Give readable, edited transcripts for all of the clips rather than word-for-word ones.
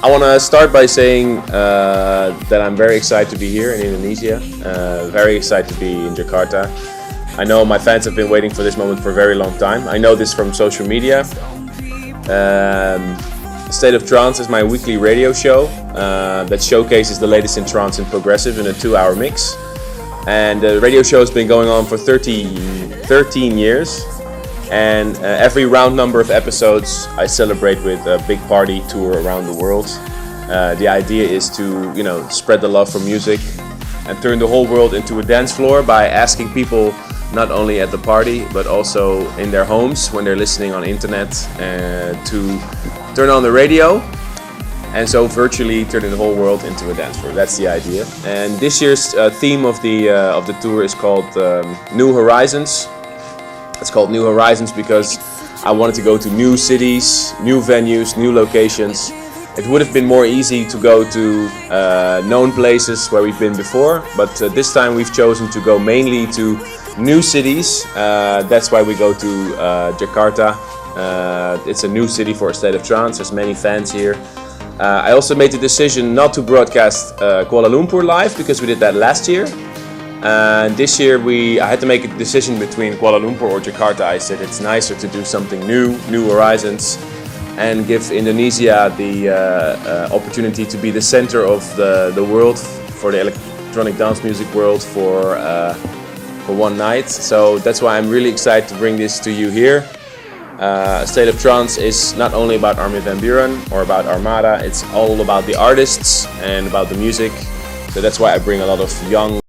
I want to start by saying that I'm very excited to be here in Indonesia, very excited to be in Jakarta. I know my fans have been waiting for this moment for a very long time. I know this from social media. State of Trance is my weekly radio show that showcases the latest in trance and progressive in a 2-hour mix. And the radio show has been going on for 13 years. And every round number of episodes I celebrate with a big party tour around the world. The idea is to, spread the love for music and turn the whole world into a dance floor by asking people not only at the party but also in their homes when they're listening on internet to turn on the radio, and so virtually turning the whole world into a dance floor. That's the idea. And this year's theme of the tour is called New Horizons. It's called New Horizons because I wanted to go to new cities, new venues, new locations. It would have been more easy to go to known places where we've been before, but this time we've chosen to go mainly to new cities. That's why we go to Jakarta. It's a new city for a State of Trance. There's many fans here. I also made the decision not to broadcast Kuala Lumpur live because we did that last year. And this year I had to make a decision between Kuala Lumpur or Jakarta. I said it's nicer to do something new horizons, and give Indonesia the opportunity to be the center of the world for the electronic dance music world for one night. So that's why I'm really excited to bring this to you here. State of Trance is not only about ARMIN van Buuren or about Armada, it's all about the artists and about the music. So that's why I bring a lot of young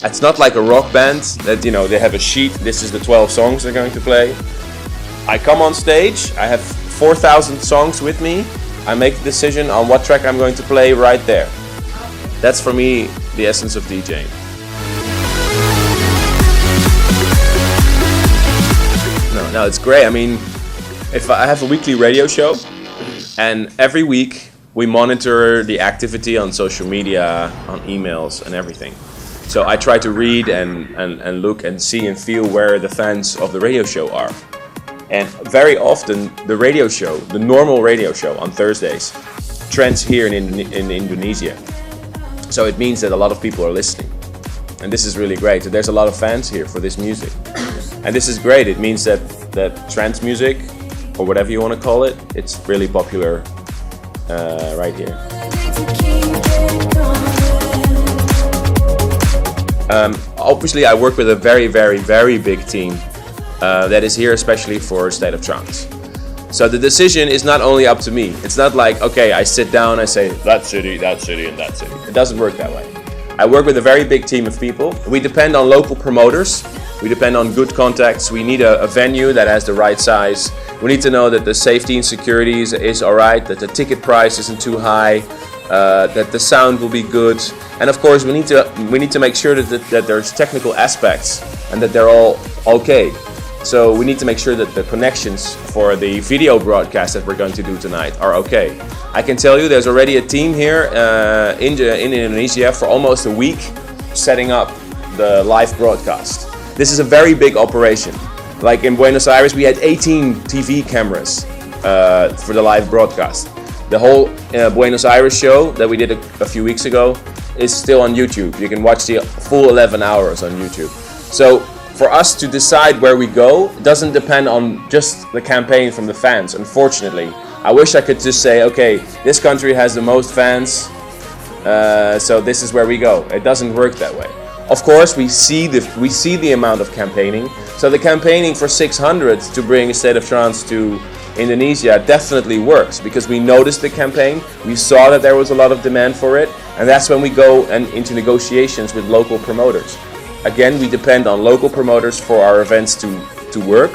it's not like a rock band that they have a sheet. This is the 12 songs they're going to play. I come on stage, I have 4,000 songs with me. I make the decision on what track I'm going to play right there. That's for me the essence of DJing. No, it's great. I mean, if I have a weekly radio show, and every week we monitor the activity on social media, on emails and everything. So I try to read and look and see and feel where the fans of the radio show are. And very often the radio show, the normal radio show on Thursdays, trends here in Indonesia. So it means that a lot of people are listening. And this is really great. So there's a lot of fans here for this music. And this is great. It means that trance music, or whatever you want to call it, it's really popular right here. Obviously I work with a very, very, very big team that is here especially for State of Trance. So the decision is not only up to me. It's not like, okay, I sit down, I say that city, and that city. It doesn't work that way. I work with a very big team of people. We depend on local promoters. We depend on good contacts. We need a venue that has the right size. We need to know that the safety and security is alright, that the ticket price isn't too high, that the sound will be good. And of course we need to make sure that there's technical aspects and that they're all okay. So we need to make sure that the connections for the video broadcast that we're going to do tonight are okay. I can tell you there's already a team here in Indonesia for almost a week setting up the live broadcast. This is a very big operation. Like in Buenos Aires, we had 18 TV cameras for the live broadcast. The whole Buenos Aires show that we did a few weeks ago is still on YouTube. You can watch the full 11 hours on YouTube. So for us to decide where we go doesn't depend on just the campaign from the fans, unfortunately. I wish I could just say, okay, this country has the most fans, so this is where we go. It doesn't work that way. Of course, we see the amount of campaigning. So the campaigning for 600 to bring a State of Trance to Indonesia definitely works, because we noticed the campaign, we saw that there was a lot of demand for it, and that's when we go into negotiations with local promoters. Again, we depend on local promoters for our events to work.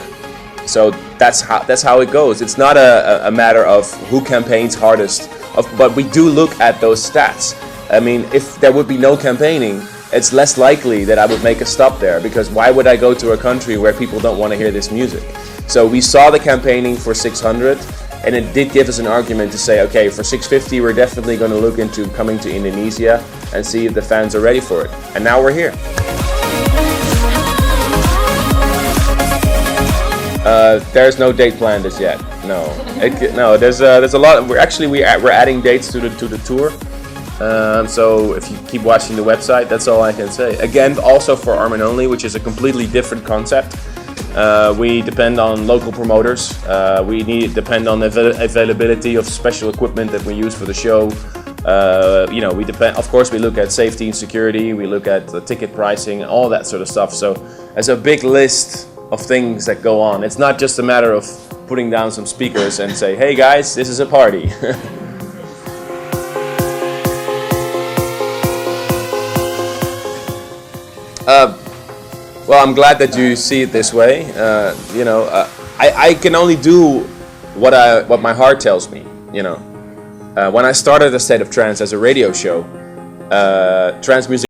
So that's how it goes. It's not a matter of who campaigns hardest, but we do look at those stats. I mean, if there would be no campaigning, it's less likely that I would make a stop there, because why would I go to a country where people don't want to hear this music? So we saw the campaigning for 600, and it did give us an argument to say, okay, for 650 we're definitely going to look into coming to Indonesia and see if the fans are ready for it. And now we're here. There's no date planned as yet. No, there's a lot. We're adding dates to the tour. So if you keep watching the website, that's all I can say. Again, also for ARMIN only, which is a completely different concept. We depend on local promoters. We depend on the availability of special equipment that we use for the show. We depend. Of course, we look at safety and security. We look at the ticket pricing, all that sort of stuff. So there's a big list of things that go on. It's not just a matter of putting down some speakers and say, "Hey guys, this is a party." Well, I'm glad that you see it this way. I can only do what my heart tells me. When I started A State of Trance as a radio show, trance music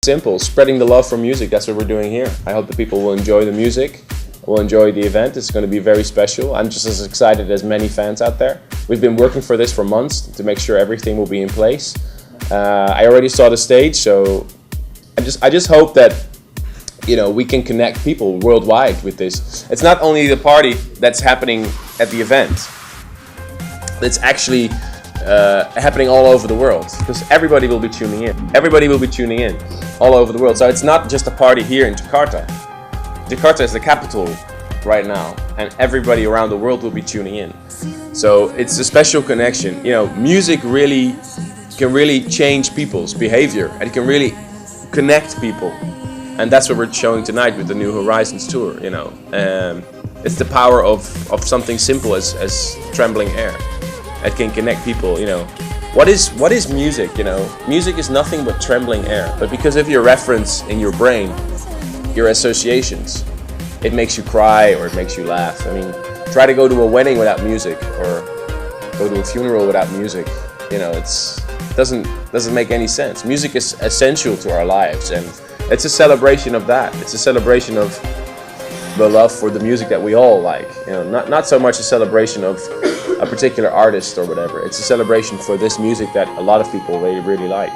Simple, spreading the love for music. That's what we're doing here. I hope that people will enjoy the music, will enjoy the event. It's going to be very special. I'm just as excited as many fans out there. We've been working for this for months to make sure everything will be in place. I already saw the stage, so I just hope that, you know, we can connect people worldwide with this. It's not only the party that's happening at the event. It's actually happening all over the world, because everybody will be tuning in. Everybody will be tuning in all over the world. So it's not just a party here in Jakarta. Jakarta is the capital right now, and everybody around the world will be tuning in. So it's a special connection. You know, music really can really change people's behavior, and it can really connect people. And that's what we're showing tonight with the New Horizons tour. You know, it's the power of something simple as trembling air. It can connect people. You know, what is music? You know, music is nothing but trembling air. But because of your reference in your brain, your associations, it makes you cry or it makes you laugh. I mean, try to go to a wedding without music, or go to a funeral without music. You know, it doesn't make any sense. Music is essential to our lives, and it's a celebration of that. It's a celebration of the love for the music that we all like. You know, not so much a celebration of a particular artist or whatever. It's a celebration for this music that a lot of people really like.